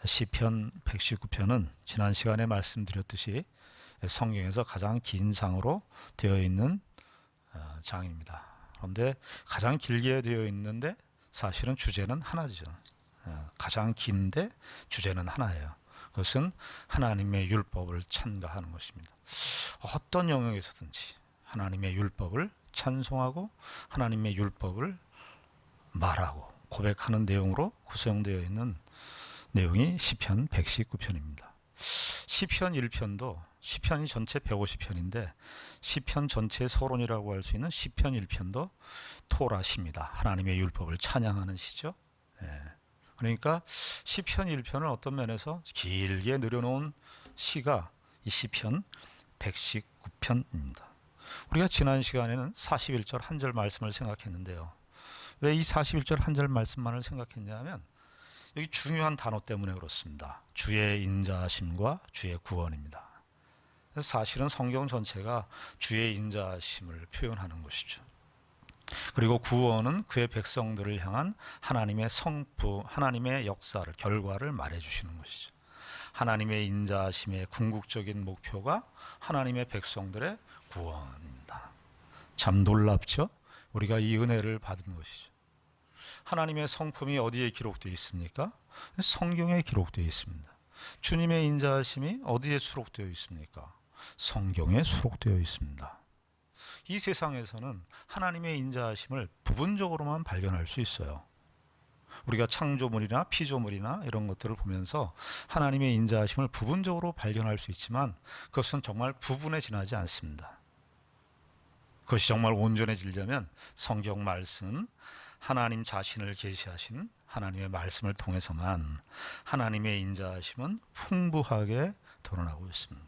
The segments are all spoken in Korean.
시편 119편은 지난 시간에 말씀드렸듯이 성경에서 가장 긴 장으로 되어 있는 장입니다. 그런데 가장 길게 되어 있는데 사실은 주제는 하나죠. 가장 긴데 주제는 하나예요. 그것은 하나님의 율법을 찬가하는 것입니다. 어떤 영역에서든지 하나님의 율법을 찬송하고 하나님의 율법을 말하고 고백하는 내용으로 구성되어 있는 내용이 시편 119편입니다. 시편 1편도 시편이 전체 150편인데 시편 전체의 서론이라고 할 수 있는 시편 1편도 토라시입니다. 하나님의 율법을 찬양하는 시죠. 그러니까 시편 1편을 어떤 면에서 길게 늘여놓은 시가 이 시편 119편입니다. 우리가 지난 시간에는 41절 한 절 말씀을 생각했는데요. 왜 이 41절 한 절 말씀만을 생각했냐면 여기 중요한 단어 때문에 그렇습니다. 주의 인자하심과 주의 구원입니다. 그래서 사실은 성경 전체가 주의 인자하심을 표현하는 것이죠. 그리고 구원은 그의 백성들을 향한 하나님의 성부, 하나님의 역사를, 결과를 말해주시는 것이죠. 하나님의 인자하심의 궁극적인 목표가 하나님의 백성들의 구원입니다. 참 놀랍죠? 우리가 이 은혜를 받은 것이죠. 하나님의 성품이 어디에 기록되어 있습니까? 성경에 기록되어 있습니다. 주님의 인자하심이 어디에 수록되어 있습니까? 성경에 수록되어 있습니다. 이 세상에서는 하나님의 인자하심을 부분적으로만 발견할 수 있어요. 우리가 창조물이나 피조물이나 이런 것들을 보면서 하나님의 인자하심을 부분적으로 발견할 수 있지만 그것은 정말 부분에 지나지 않습니다. 그것이 정말 온전해지려면 성경 말씀, 하나님 자신을 계시하신 하나님의 말씀을 통해서만 하나님의 인자하심은 풍부하게 드러나고 있습니다.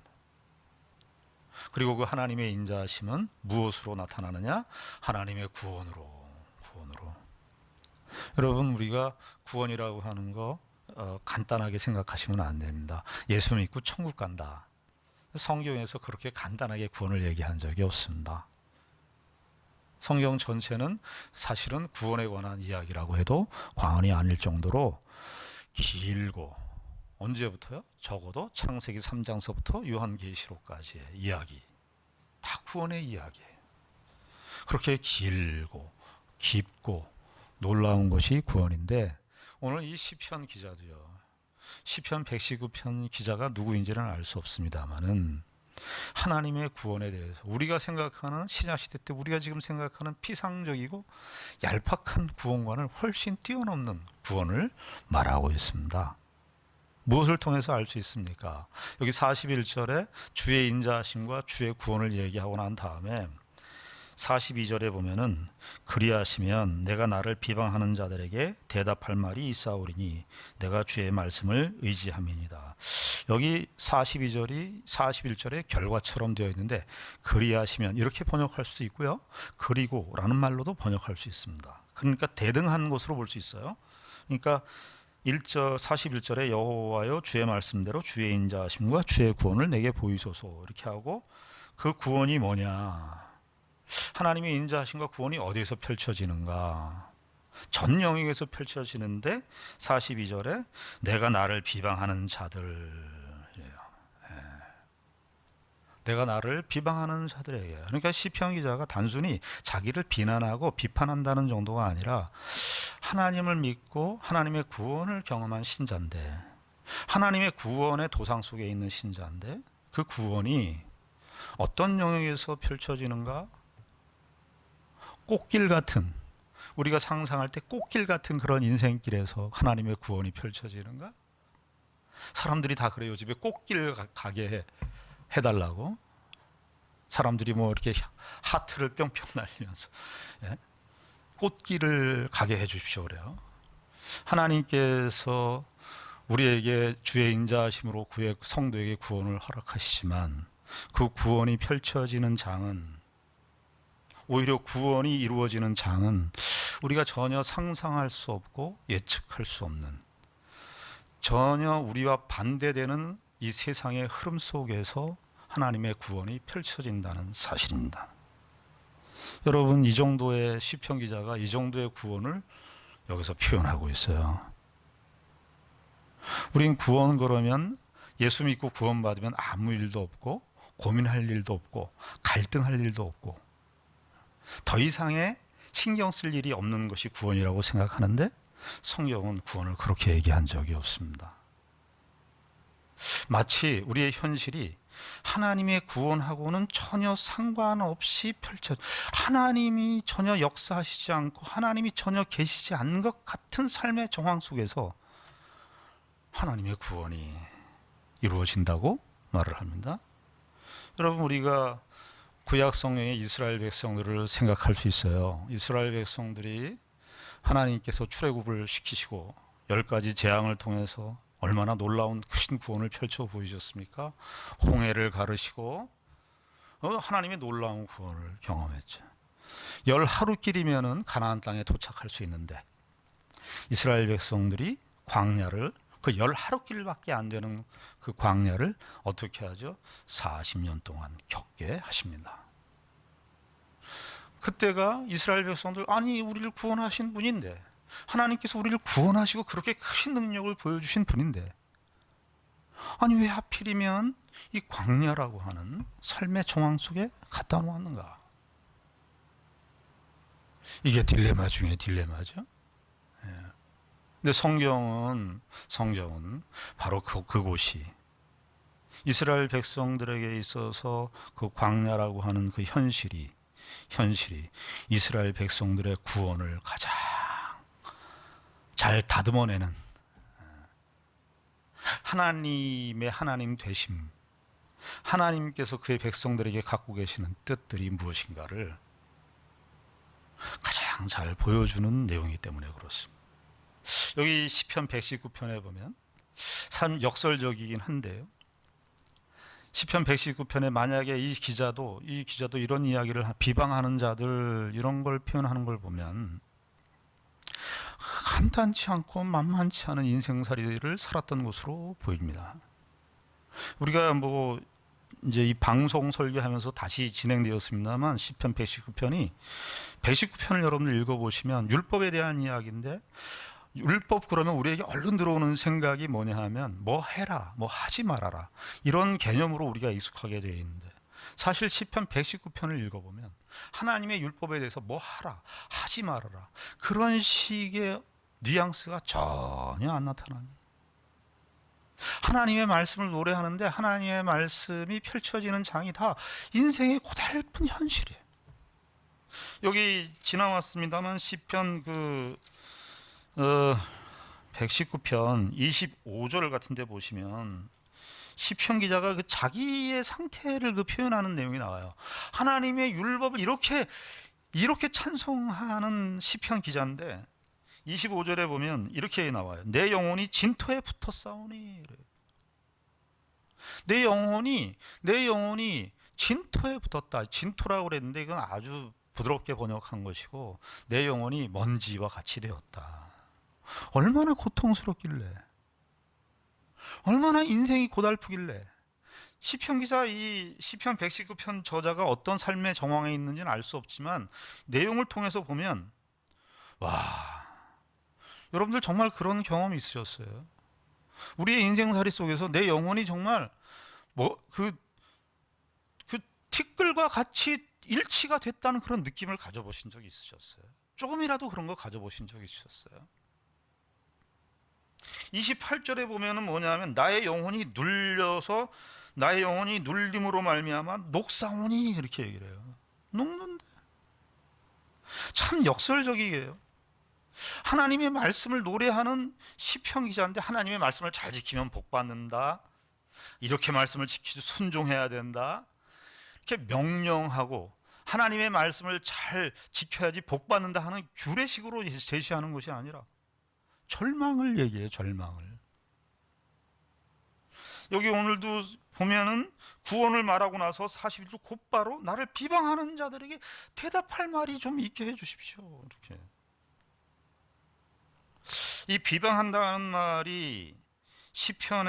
그리고 그 하나님의 인자하심은 무엇으로 나타나느냐? 하나님의 구원으로. 여러분, 우리가 구원이라고 하는 거 간단하게 생각하시면 안 됩니다. 예수 믿고 천국 간다. 성경에서 그렇게 간단하게 구원을 얘기한 적이 없습니다. 성경 전체는 사실은 구원에 관한 이야기라고 해도 과언이 아닐 정도로 길고, 언제부터요? 적어도 창세기 3장서부터 요한계시록까지의 이야기, 다 구원의 이야기예요. 그렇게 길고 깊고 놀라운 것이 구원인데 오늘 이 시편 기자도요. 시편 119편 기자가 누구인지는 알 수 없습니다만은 하나님의 구원에 대해서 우리가 생각하는 신약시대 때 우리가 지금 생각하는 피상적이고 얄팍한 구원관을 훨씬 뛰어넘는 구원을 말하고 있습니다. 무엇을 통해서 알 수 있습니까? 여기 41절에 주의 인자하심과 주의 구원을 얘기하고 난 다음에 42절에 보면은 그리하시면 내가 나를 비방하는 자들에게 대답할 말이 있사오리니 내가 주의 말씀을 의지함이니이다. 여기 42절이 41절의 결과처럼 되어 있는데 그리하시면 이렇게 번역할 수 있고요. 그리고 라는 말로도 번역할 수 있습니다. 그러니까 대등한 것으로 볼 수 있어요. 그러니까 41절에 여호와여 주의 말씀대로 주의 인자하심과 주의 구원을 내게 보이소서 이렇게 하고 그 구원이 뭐냐? 하나님의 인자하심과 구원이 어디에서 펼쳐지는가? 전 영역에서 펼쳐지는데 42절에 내가 나를 비방하는 자들 내가 나를 비방하는 자들에게. 그러니까 시편 기자가 단순히 자기를 비난하고 비판한다는 정도가 아니라 하나님을 믿고 하나님의 구원을 경험한 신자인데 하나님의 구원의 도상 속에 있는 신자인데 그 구원이 어떤 영역에서 펼쳐지는가? 꽃길 같은, 우리가 상상할 때 꽃길 같은 그런 인생길에서 하나님의 구원이 펼쳐지는가? 사람들이 다 그래요. 집에 꽃길 가게 해달라고. 사람들이 뭐 이렇게 하트를 뿅뿅 날리면서 꽃길을 가게 해 주십시오 그래요. 하나님께서 우리에게 주의 인자하심으로 그의 성도에게 구원을 허락하시지만 그 구원이 펼쳐지는 장은, 오히려 구원이 이루어지는 장은 우리가 전혀 상상할 수 없고 예측할 수 없는, 전혀 우리와 반대되는 이 세상의 흐름 속에서 하나님의 구원이 펼쳐진다는 사실입니다. 여러분, 이 정도의 시편 기자가 이 정도의 구원을 여기서 표현하고 있어요. 우린 구원 그러면 예수 믿고 구원받으면 아무 일도 없고 고민할 일도 없고 갈등할 일도 없고 더 이상의 신경 쓸 일이 없는 것이 구원이라고 생각하는데 성경은 구원을 그렇게 얘기한 적이 없습니다. 마치 우리의 현실이 하나님의 구원하고는 전혀 상관없이 하나님이 전혀 역사하시지 않고 하나님이 전혀 계시지 않은 것 같은 삶의 정황 속에서 하나님의 구원이 이루어진다고 말을 합니다. 여러분, 우리가 구약 성경의 이스라엘 백성들을 생각할 수 있어요. 이스라엘 백성들이 하나님께서 출애굽을 시키시고 10가지 재앙을 통해서 얼마나 놀라운 큰 구원을 펼쳐 보이셨습니까? 홍해를 가르시고 하나님의 놀라운 구원을 경험했죠. 10하루길이면은 가나안 땅에 도착할 수 있는데 이스라엘 백성들이 광야를 그 10하루길밖에 안 되는 그 광야를 어떻게 하죠? 40년 동안 겪게 하십니다. 그때가 이스라엘 백성들, 아니 우리를 구원하신 분인데, 하나님께서 우리를 구원하시고 그렇게 큰 능력을 보여주신 분인데, 아니 왜 하필이면 이 광야라고 하는 삶의 정황 속에 갖다 놓았는가? 이게 딜레마 중에 딜레마죠. 근데 성경은 바로 그곳이 이스라엘 백성들에게 있어서 그 광야라고 하는 그 현실이 이스라엘 백성들의 구원을 가장 잘 다듬어내는 하나님의 하나님 되심, 하나님께서 그의 백성들에게 갖고 계시는 뜻들이 무엇인가를 가장 잘 보여주는 내용이기 때문에 그렇습니다. 여기 시편 119편에 보면 참 역설적이긴 한데요. 시편 119편에 만약에 이 기자도 이런 이야기를 비방하는 자들 이런 걸 표현하는 걸 보면 간단치 않고 만만치 않은 인생살이를 살았던 것으로 보입니다. 우리가 뭐 이제 이 방송 설교하면서 다시 진행되었습니다만 시편 119편을 여러분들 읽어보시면 율법에 대한 이야기인데, 율법 그러면 우리에게 얼른 들어오는 생각이 뭐냐 하면 뭐 해라, 뭐 하지 말아라, 이런 개념으로 우리가 익숙하게 되어 있는데, 사실 시편 119편을 읽어보면 하나님의 율법에 대해서 뭐 하라, 하지 말아라, 그런 식의 뉘앙스가 전혀 안 나타납니다. 하나님의 말씀을 노래하는데 하나님의 말씀이 펼쳐지는 장이 다 인생의 고달픈 현실이에요. 여기 지나왔습니다만 시편 119편 25절 같은 데 보시면 시편 기자가 그 자기의 상태를 표현하는 내용이 나와요. 하나님의 율법을 이렇게 찬송하는 시편 기자인데 25절에 보면 이렇게 나와요. 내 영혼이 진토에 붙어 싸우니. 내 영혼이 진토에 붙었다. 진토라고 그랬는데 이건 아주 부드럽게 번역한 것이고, 내 영혼이 먼지와 같이 되었다. 얼마나 고통스럽길래, 얼마나 인생이 고달프길래. 시편 기자, 이 시편 119편 저자가 어떤 삶의 정황에 있는지는 알 수 없지만 내용을 통해서 보면, 와, 여러분들 정말 그런 경험이 있으셨어요? 우리의 인생살이 속에서 내 영혼이 정말 그 티끌과 같이 일치가 됐다는 그런 느낌을 가져보신 적이 있으셨어요? 조금이라도 그런 거 가져보신 적이 있으셨어요? 28절에 보면은 뭐냐면 나의 영혼이 눌림으로 말미암아 녹사오니, 이렇게 얘기를 해요. 녹는데 참 역설적이에요. 하나님의 말씀을 노래하는 시편 기자인데 하나님의 말씀을 잘 지키면 복 받는다, 이렇게 말씀을 지키지 순종해야 된다, 이렇게 명령하고 하나님의 말씀을 잘 지켜야지 복 받는다 하는 규례식으로 제시하는 것이 아니라 절망을 얘기해요. 절망을. 여기 오늘도 보면은 구원을 말하고 나서 41절 곧바로 나를 비방하는 자들에게 대답할 말이 좀 있게 해 주십시오. 이렇게. 이 비방한다는 말이 시편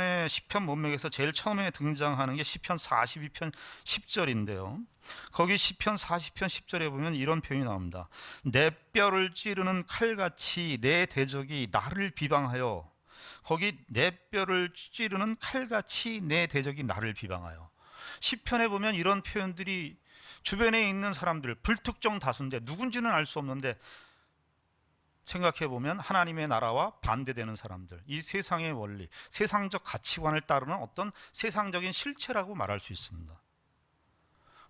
문맥에서 제일 처음에 등장하는 게 시편 42편 10절인데요. 거기 시편 40편 10절에 보면 이런 표현이 나옵니다. 내 뼈를 찌르는 칼같이 내 대적이 나를 비방하여 거기 내 뼈를 찌르는 칼같이 내 대적이 나를 비방하여. 시편에 보면 이런 표현들이 주변에 있는 사람들, 불특정 다수인데 누군지는 알 수 없는데, 생각해 보면 하나님의 나라와 반대되는 사람들, 이 세상의 원리, 세상적 가치관을 따르는 어떤 세상적인 실체라고 말할 수 있습니다.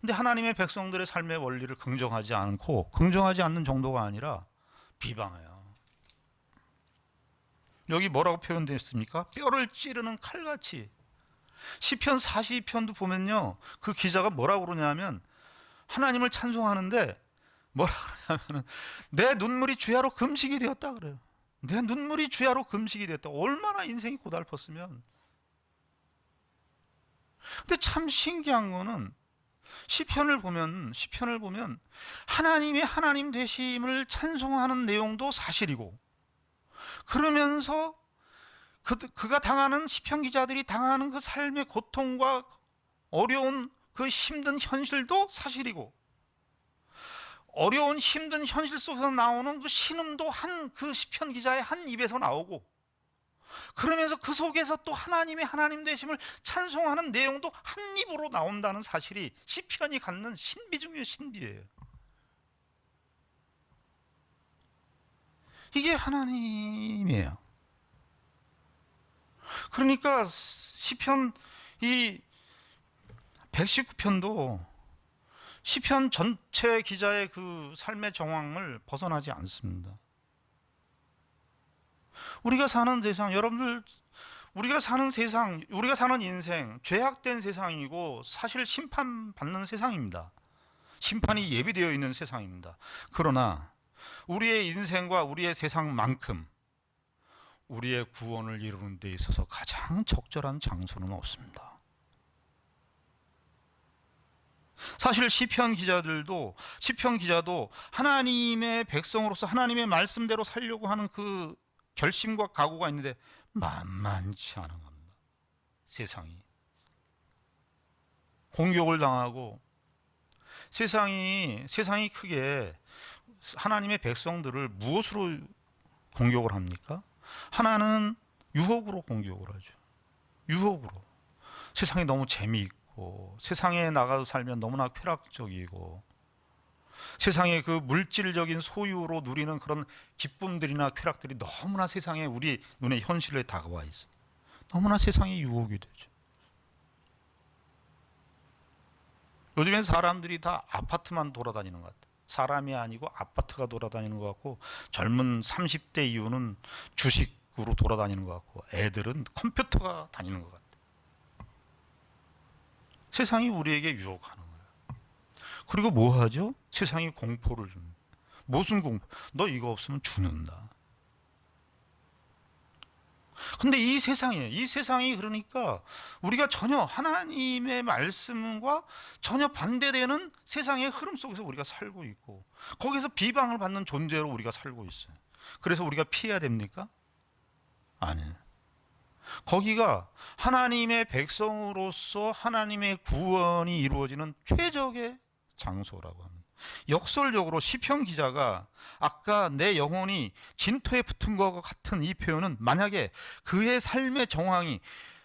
근데 하나님의 백성들의 삶의 원리를 긍정하지 않고, 긍정하지 않는 정도가 아니라 비방해요. 여기 뭐라고 표현되어 있습니까? 뼈를 찌르는 칼같이. 시편 42편도 보면요, 그 기자가 뭐라고 그러냐면, 하나님을 찬송하는데 뭐라 그러냐면, 내 눈물이 주야로 금식이 되었다 그래요. 내 눈물이 주야로 금식이 되었다. 얼마나 인생이 고달팠으면. 근데 참 신기한 거는 시편을 보면 하나님의 하나님 되심을 찬송하는 내용도 사실이고, 그러면서 그가 당하는, 시편 기자들이 당하는 그 삶의 고통과 어려운 그 힘든 현실도 사실이고, 어려운 힘든 현실 속에서 나오는 그 신음도 그 시편 기자의 한 입에서 나오고, 그러면서 그 속에서 또 하나님의 하나님 되심을 찬송하는 내용도 한 입으로 나온다는 사실이 시편이 갖는 신비 중의 신비예요. 이게 하나님이에요. 그러니까 시편 이 119편도 시편 전체 기자의 그 삶의 정황을 벗어나지 않습니다. 우리가 사는 세상, 여러분들, 우리가 사는 세상, 우리가 사는 인생, 죄악된 세상이고 사실 심판받는 세상입니다. 심판이 예비되어 있는 세상입니다. 그러나 우리의 인생과 우리의 세상만큼 우리의 구원을 이루는 데 있어서 가장 적절한 장소는 없습니다. 사실 시편 기자도 하나님의 백성으로서 하나님의 말씀대로 살려고 하는 그 결심과 각오가 있는데 만만치 않은 겁니다. 세상이 공격을 당하고, 세상이 크게 하나님의 백성들을 무엇으로 공격을 합니까? 하나는 유혹으로 공격을 하죠. 유혹으로. 세상이 너무 재미있고, 세상에 나가서 살면 너무나 쾌락적이고, 세상의 그 물질적인 소유로 누리는 그런 기쁨들이나 쾌락들이 너무나 세상에 우리 눈에 현실에 다가와 있어요. 너무나 세상이 유혹이 되죠. 요즘엔 사람들이 다 아파트만 돌아다니는 것 같아요. 사람이 아니고 아파트가 돌아다니는 것 같고, 젊은 30대 이후는 주식으로 돌아다니는 것 같고, 애들은 컴퓨터가 다니는 것 같아요. 세상이 우리에게 유혹하는 거예요. 그리고 뭐 하죠? 세상이 공포를 줍니다. 무슨 공포? 너 이거 없으면 죽는다. 근데 이 세상이 그러니까 우리가 전혀 하나님의 말씀과 전혀 반대되는 세상의 흐름 속에서 우리가 살고 있고, 거기서 비방을 받는 존재로 우리가 살고 있어요. 그래서 우리가 피해야 됩니까? 아니에요. 거기가 하나님의 백성으로서 하나님의 구원이 이루어지는 최적의 장소라고 합니다. 역설적으로 시편 기자가 아까 내 영혼이 진토에 붙은 것과 같은 이 표현은, 만약에 그의 삶의 정황이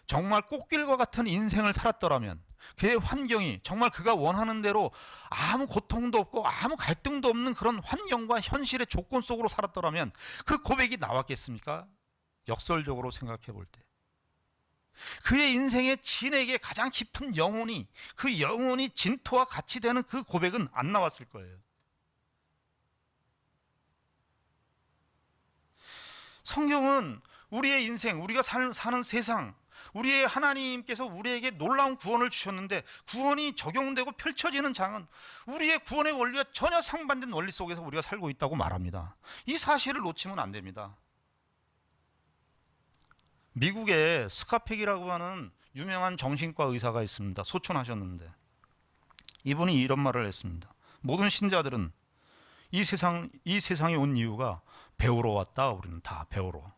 정말 꽃길과 같은 인생을 살았더라면, 그의 환경이 정말 그가 원하는 대로 아무 고통도 없고 아무 갈등도 없는 그런 환경과 현실의 조건 속으로 살았더라면 그 고백이 나왔겠습니까? 역설적으로 생각해 볼 때 그의 인생의 진에게 가장 깊은 영혼이, 그 영혼이 진토와 같이 되는 그 고백은 안 나왔을 거예요. 성경은 우리의 인생, 우리가 사는 세상, 우리의 하나님께서 우리에게 놀라운 구원을 주셨는데, 구원이 적용되고 펼쳐지는 장은 우리의 구원의 원리와 전혀 상반된 원리 속에서 우리가 살고 있다고 말합니다. 이 사실을 놓치면 안 됩니다. 미국에 스카펙이라고 하는 유명한 정신과 의사가 있습니다. 소천하셨는데 이분이 이런 말을 했습니다. 모든 신자들은 이 세상에 온 이유가 배우러 왔다. 우리는 다 배우러.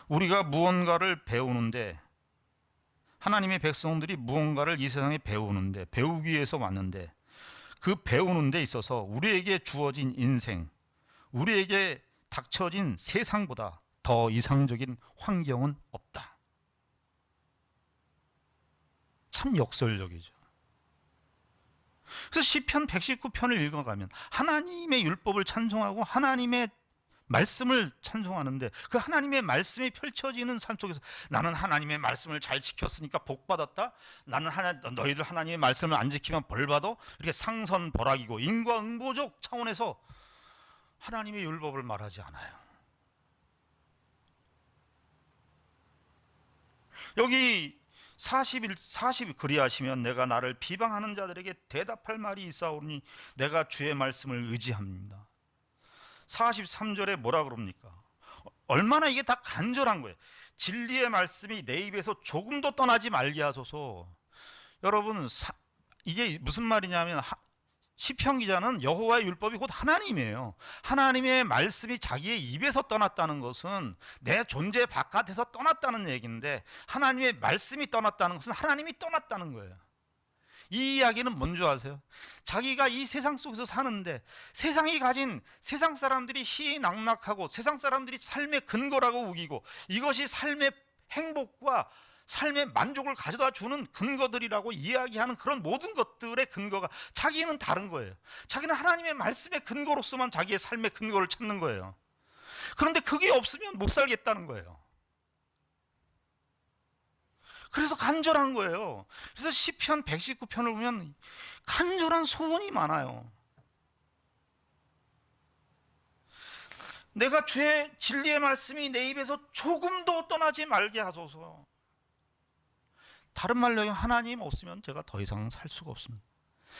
우리가 무언가를 배우는데, 하나님의 백성들이 무언가를 이 세상에 배우는데, 배우기 위해서 왔는데, 그 배우는 데 있어서 우리에게 주어진 인생, 우리에게 닥쳐진 세상보다 더 이상적인 환경은 없다. 참 역설적이죠. 그래서 시편 119편을 읽어가면 하나님의 율법을 찬송하고 하나님의 말씀을 찬송하는데, 그 하나님의 말씀이 펼쳐지는 삶 속에서 나는 하나님의 말씀을 잘 지켰으니까 복 받았다, 나는 너희들 하나님의 말씀을 안 지키면 벌 받아, 이렇게 상선벌악이고 인과응보적 차원에서 하나님의 율법을 말하지 않아요. 여기 40 그리하시면 내가 나를 비방하는 자들에게 대답할 말이 있사오니 내가 주의 말씀을 의지합니다. 43절에 뭐라 그럽니까? 얼마나 이게 다 간절한 거예요. 진리의 말씀이 내 입에서 조금도 떠나지 말게 하소서. 여러분, 이게 무슨 말이냐면 시편 기자는 여호와의 율법이 곧 하나님이에요. 하나님의 말씀이 자기의 입에서 떠났다는 것은 내 존재 바깥에서 떠났다는 얘기인데, 하나님의 말씀이 떠났다는 것은 하나님이 떠났다는 거예요. 이 이야기는 뭔지 아세요? 자기가 이 세상 속에서 사는데 세상이 가진, 세상 사람들이 희낙낙하고 세상 사람들이 삶의 근거라고 우기고 이것이 삶의 행복과 삶의 만족을 가져다 주는 근거들이라고 이야기하는 그런 모든 것들의 근거가 자기는 다른 거예요. 자기는 하나님의 말씀의 근거로서만 자기의 삶의 근거를 찾는 거예요. 그런데 그게 없으면 못 살겠다는 거예요. 그래서 간절한 거예요. 그래서 시편 119편을 보면 간절한 소원이 많아요. 내가 주의 진리의 말씀이 내 입에서 조금도 떠나지 말게 하소서. 다른 말로 하나님 없으면 제가 더 이상 살 수가 없습니다.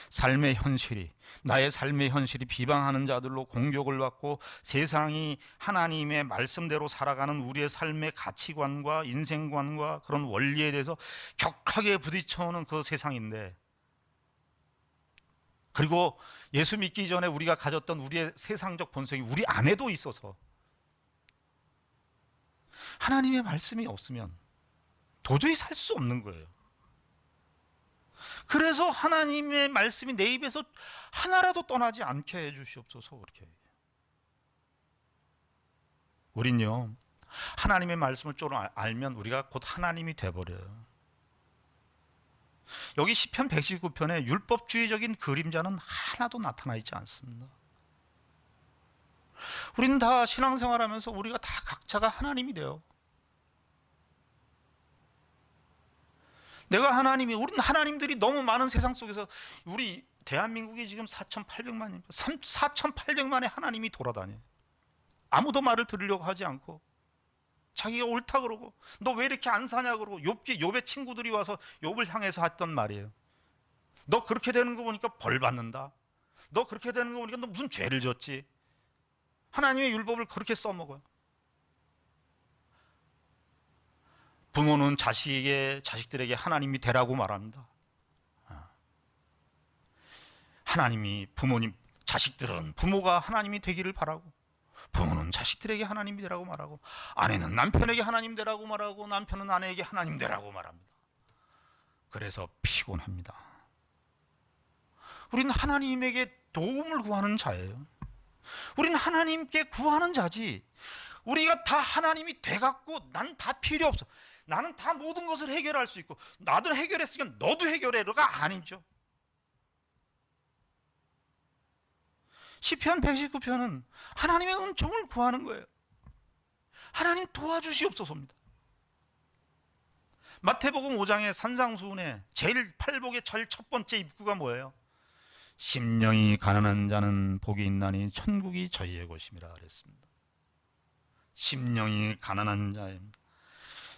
삶의 현실이, 나의 삶의 현실이 비방하는 자들로 공격을 받고 세상이 하나님의 말씀대로 살아가는 우리의 삶의 가치관과 인생관과 그런 원리에 대해서 격하게 부딪혀오는 그 세상인데, 그리고 예수 믿기 전에 우리가 가졌던 우리의 세상적 본성이 우리 안에도 있어서 하나님의 말씀이 없으면 도저히 살 수 없는 거예요. 그래서 하나님의 말씀이 내 입에서 하나라도 떠나지 않게 해주시옵소서. 그렇게 우린요, 하나님의 말씀을 좀 알면 우리가 곧 하나님이 돼버려요. 여기 시편 119편에 율법주의적인 그림자는 하나도 나타나 있지 않습니다. 우리는 다 신앙생활하면서 우리가 다 각자가 하나님이 돼요. 내가 하나님이, 우리는 하나님들이 너무 많은 세상 속에서, 우리 대한민국이 지금 4,800만입니다. 4,800만의 하나님이 돌아다녀요. 아무도 말을 들으려고 하지 않고 자기가 옳다 그러고, 너 왜 이렇게 안 사냐 그러고, 욥의 친구들이 와서 욥을 향해서 했던 말이에요. 너 그렇게 되는 거 보니까 벌 받는다. 너 그렇게 되는 거 보니까 너 무슨 죄를 졌지. 하나님의 율법을 그렇게 써먹어요. 부모는 자식들에게 하나님이 되라고 말합니다. 하나님이 자식들은 부모가 하나님이 되기를 바라고, 부모는 자식들에게 하나님이 되라고 말하고, 아내는 남편에게 하나님 되라고 말하고, 남편은 아내에게 하나님 되라고 말합니다. 그래서 피곤합니다. 우리는 하나님에게 도움을 구하는 자예요. 우리는 하나님께 구하는 자지, 우리가 다 하나님이 돼갖고 난 다 필요 없어, 나는 다 모든 것을 해결할 수 있고, 나도 해결했으니까 너도 해결해라가 아니죠. 시편 119편은 하나님의 은총을 구하는 거예요. 하나님 도와주시옵소서입니다. 마태복음 5장의 산상수훈의 제일 팔복의 제일 첫 번째 입구가 뭐예요? 심령이 가난한 자는 복이 있나니 천국이 저희의 것임이라 그랬습니다. 심령이 가난한 자입니다.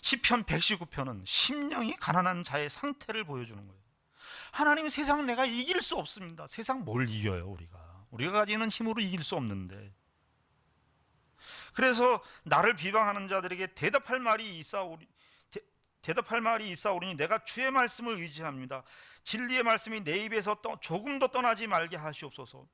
시편 119편은 심령이 가난한 자의 상태를 보여주는 거예요. 하나님, 세상 내가 이길 수 없습니다. 세상 뭘 이겨요? 우리가 가지는 힘으로 이길 수 없는데. 그래서 나를 비방하는 자들에게 대답할 말이 있사오니 내가 주의 말씀을 의지합니다. 진리의 말씀이 내 입에서 조금도 떠나지 말게 하시옵소서.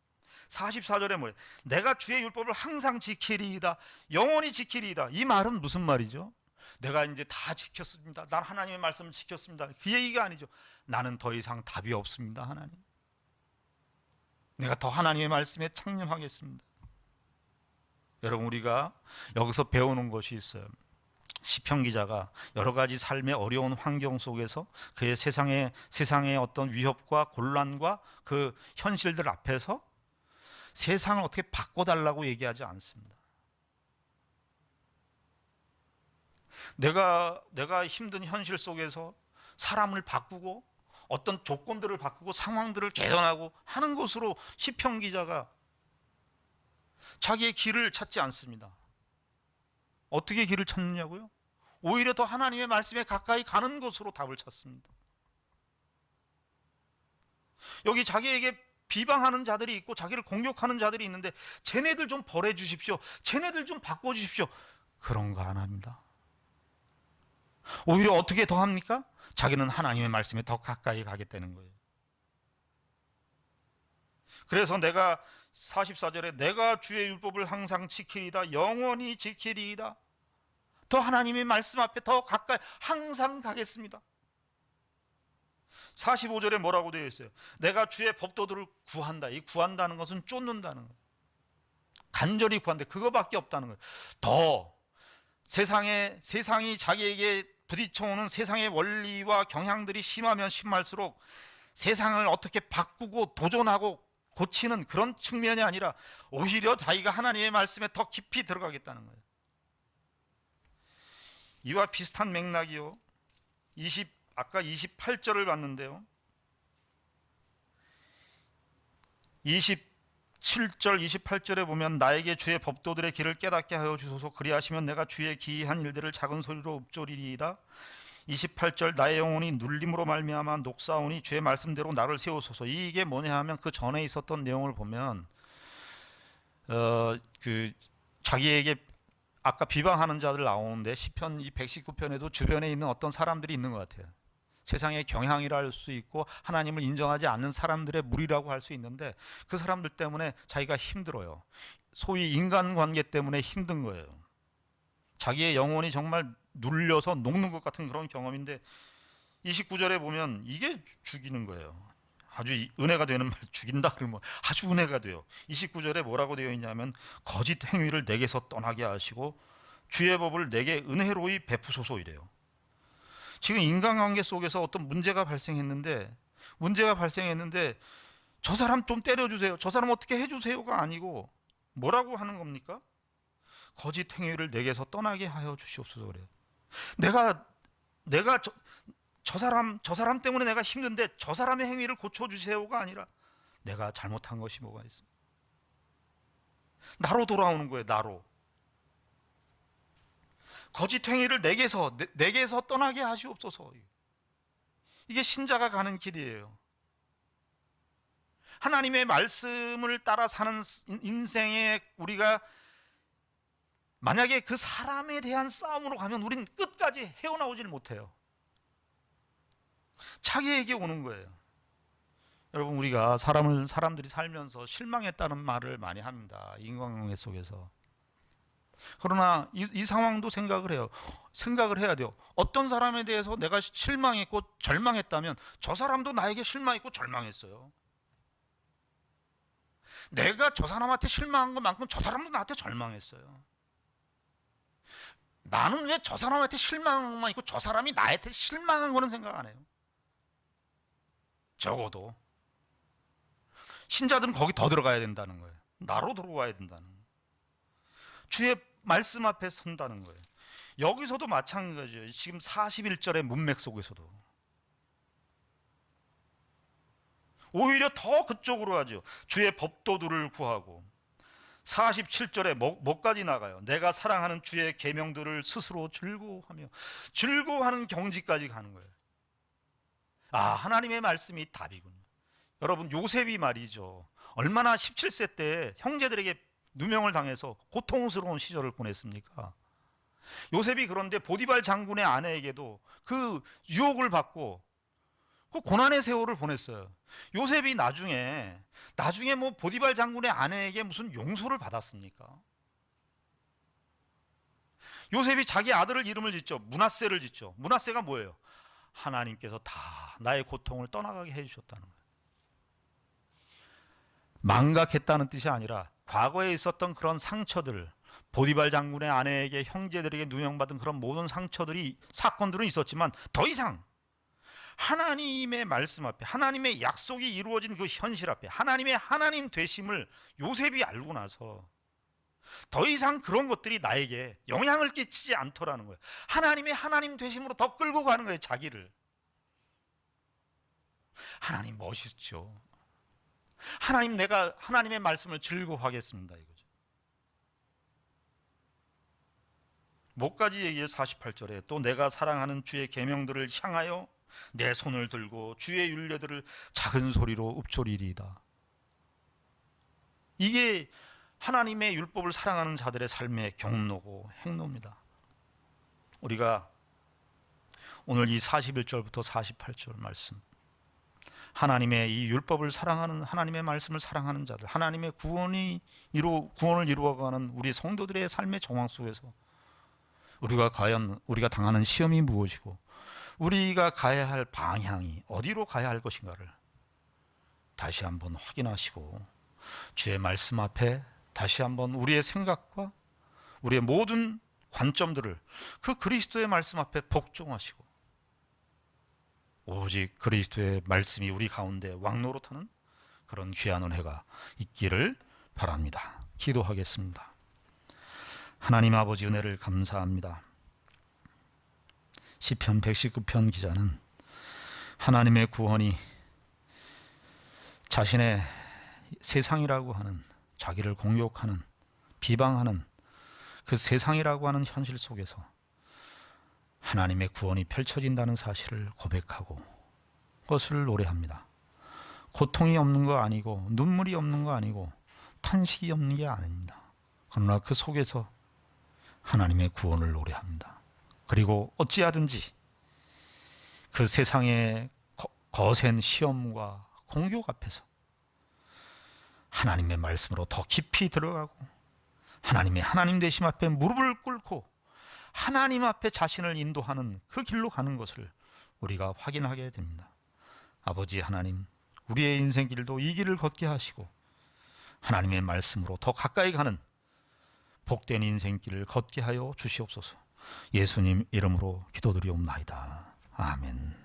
44절에 뭐예요? 내가 주의 율법을 항상 지키리이다, 영원히 지키리이다. 이 말은 무슨 말이죠? 내가 이제 다 지켰습니다, 난 하나님의 말씀을 지켰습니다, 그 얘기가 아니죠. 나는 더 이상 답이 없습니다. 하나님, 내가 더 하나님의 말씀에 창념하겠습니다. 여러분, 우리가 여기서 배우는 것이 있어요. 시편 기자가 여러 가지 삶의 어려운 환경 속에서 그의 세상의 어떤 위협과 곤란과 그 현실들 앞에서 세상을 어떻게 바꿔달라고 얘기하지 않습니다. 내가 힘든 현실 속에서 사람을 바꾸고 어떤 조건들을 바꾸고 상황들을 개선하고 하는 것으로 시편 기자가 자기의 길을 찾지 않습니다. 어떻게 길을 찾느냐고요? 오히려 더 하나님의 말씀에 가까이 가는 것으로 답을 찾습니다. 여기 자기에게 비방하는 자들이 있고 자기를 공격하는 자들이 있는데 쟤네들 좀 벌해 주십시오. 쟤네들 좀 바꿔 주십시오. 그런 거 안 합니다. 오히려 어떻게 더 합니까? 자기는 하나님의 말씀에 더 가까이 가겠다는 거예요. 그래서 내가 44절에 내가 주의 율법을 항상 지키리이다. 영원히 지키리이다. 더 하나님의 말씀 앞에 더 가까이 항상 가겠습니다. 45절에 뭐라고 되어 있어요? 내가 주의 법도들을 구한다. 이 구한다는 것은 쫓는다는 거예요. 간절히 구한다. 그거밖에 없다는 거예요. 더 세상이 자기에게 부딪혀오는 세상의 원리와 경향들이 심하면 심할수록 세상을 어떻게 바꾸고 도전하고 고치는 그런 측면이 아니라 오히려 자기가 하나님의 말씀에 더 깊이 들어가겠다는 거예요. 이와 비슷한 맥락이요. 아까 28절을 봤는데요. 27절, 28절에 보면 나에게 주의 법도들의 길을 깨닫게 하여 주소서. 그리하시면 내가 주의 기이한 일들을 작은 소리로 읊조리리이다. 28절 나의 영혼이 눌림으로 말미암아 녹사오니 주의 말씀대로 나를 세우소서. 이게 뭐냐 하면 그 전에 있었던 내용을 보면 자기에게 아까 비방하는 자들 나오는데 시편 119편에도 주변에 있는 어떤 사람들이 있는 것 같아요. 세상의 경향이라 할 수 있고 하나님을 인정하지 않는 사람들의 무리라고 할 수 있는데 그 사람들 때문에 자기가 힘들어요. 소위 인간관계 때문에 힘든 거예요. 자기의 영혼이 정말 눌려서 녹는 것 같은 그런 경험인데 29절에 보면 이게 죽이는 거예요. 아주 은혜가 되는 말, 죽인다 그러면 아주 은혜가 돼요. 29절에 뭐라고 되어 있냐면 거짓 행위를 내게서 떠나게 하시고 주의 법을 내게 은혜로이 베푸소서 이래요. 지금 인간관계 속에서 어떤 문제가 발생했는데 저 사람 좀 때려주세요, 저 사람 어떻게 해주세요가 아니고 뭐라고 하는 겁니까? 거짓 행위를 내게서 떠나게 하여 주시옵소서 그래요. 내가 저 사람 때문에 내가 힘든데 저 사람의 행위를 고쳐주세요가 아니라 내가 잘못한 것이 뭐가 있습니까? 나로 돌아오는 거예요. 나로. 거짓 행위를 내게서 떠나게 하시옵소서. 이게 신자가 가는 길이에요. 하나님의 말씀을 따라 사는 인생에 우리가 만약에 그 사람에 대한 싸움으로 가면 우리는 끝까지 헤어나오질 못해요. 자기에게 오는 거예요. 여러분, 우리가 사람들이 살면서 실망했다는 말을 많이 합니다. 인간관계 속에서. 그러나 이 상황도 생각을 해야 돼요. 어떤 사람에 대해서 내가 실망했고 절망했다면 저 사람도 나에게 실망했고 절망했어요. 내가 저 사람한테 실망한 것만큼 저 사람도 나한테 절망했어요. 나는 왜 저 사람한테 실망한 것만 있고 저 사람이 나한테 실망한 거는 생각 안 해요. 적어도 신자들은 거기 더 들어가야 된다는 거예요. 나로 들어와야 된다는 거예요. 주의 말씀 앞에 선다는 거예요. 여기서도 마찬가지예요. 지금 41절의 문맥 속에서도 오히려 더 그쪽으로 하죠. 주의 법도들을 구하고 47절에 뭐까지 나가요? 내가 사랑하는 주의 계명들을 스스로 즐거워하며 즐거워하는 경지까지 가는 거예요. 하나님의 말씀이 답이군요. 여러분, 요셉이 말이죠. 얼마나 17세 때 형제들에게 누명을 당해서 고통스러운 시절을 보냈습니까? 요셉이 그런데 보디발 장군의 아내에게도 그 유혹을 받고 그 고난의 세월을 보냈어요. 요셉이 나중에 뭐 보디발 장군의 아내에게 무슨 용서를 받았습니까? 요셉이 자기 아들을 이름을 짓죠. 므낫세를 짓죠. 므낫세가 뭐예요? 하나님께서 다 나의 고통을 떠나가게 해주셨다는 거예요. 망각했다는 뜻이 아니라 과거에 있었던 그런 상처들, 보디발 장군의 아내에게 형제들에게 누명받은 그런 모든 상처들이 사건들은 있었지만 더 이상 하나님의 말씀 앞에 하나님의 약속이 이루어진 그 현실 앞에 하나님의 하나님 되심을 요셉이 알고 나서 더 이상 그런 것들이 나에게 영향을 끼치지 않더라는 거예요. 하나님의 하나님 되심으로 더 끌고 가는 거예요, 자기를. 하나님 멋있죠. 하나님, 내가 하나님의 말씀을 즐거워하겠습니다, 이거죠. 뭐까지 얘기해요? 48절에 또 내가 사랑하는 주의 계명들을 향하여 내 손을 들고 주의 율례들을 작은 소리로 읊조리리이다. 이게 하나님의 율법을 사랑하는 자들의 삶의 경로고 행로입니다. 우리가 오늘 이 41절부터 48절 말씀, 하나님의 이 율법을 사랑하는, 하나님의 말씀을 사랑하는 자들, 하나님의 구원을 이루어가는 우리 성도들의 삶의 정황 속에서 우리가 과연 우리가 당하는 시험이 무엇이고 우리가 가야 할 방향이 어디로 가야 할 것인가를 다시 한번 확인하시고 주의 말씀 앞에 다시 한번 우리의 생각과 우리의 모든 관점들을 그 그리스도의 말씀 앞에 복종하시고 오직 그리스도의 말씀이 우리 가운데 왕노릇하는 그런 귀한 은혜가 있기를 바랍니다. 기도하겠습니다. 하나님 아버지, 은혜를 감사합니다. 시편 119편 기자는 하나님의 구원이 자신의 세상이라고 하는, 자기를 공격하는, 비방하는 그 세상이라고 하는 현실 속에서 하나님의 구원이 펼쳐진다는 사실을 고백하고 그것을 노래합니다. 고통이 없는 거 아니고 눈물이 없는 거 아니고 탄식이 없는 게 아닙니다. 그러나 그 속에서 하나님의 구원을 노래합니다. 그리고 어찌하든지 그 세상의 거센 시험과 공격 앞에서 하나님의 말씀으로 더 깊이 들어가고 하나님의 하나님 되심 앞에 무릎을 꿇고 하나님 앞에 자신을 인도하는 그 길로 가는 것을 우리가 확인하게 됩니다. 아버지 하나님, 우리의 인생길도 이 길을 걷게 하시고 하나님의 말씀으로 더 가까이 가는 복된 인생길을 걷게 하여 주시옵소서. 예수님 이름으로 기도드리옵나이다. 아멘.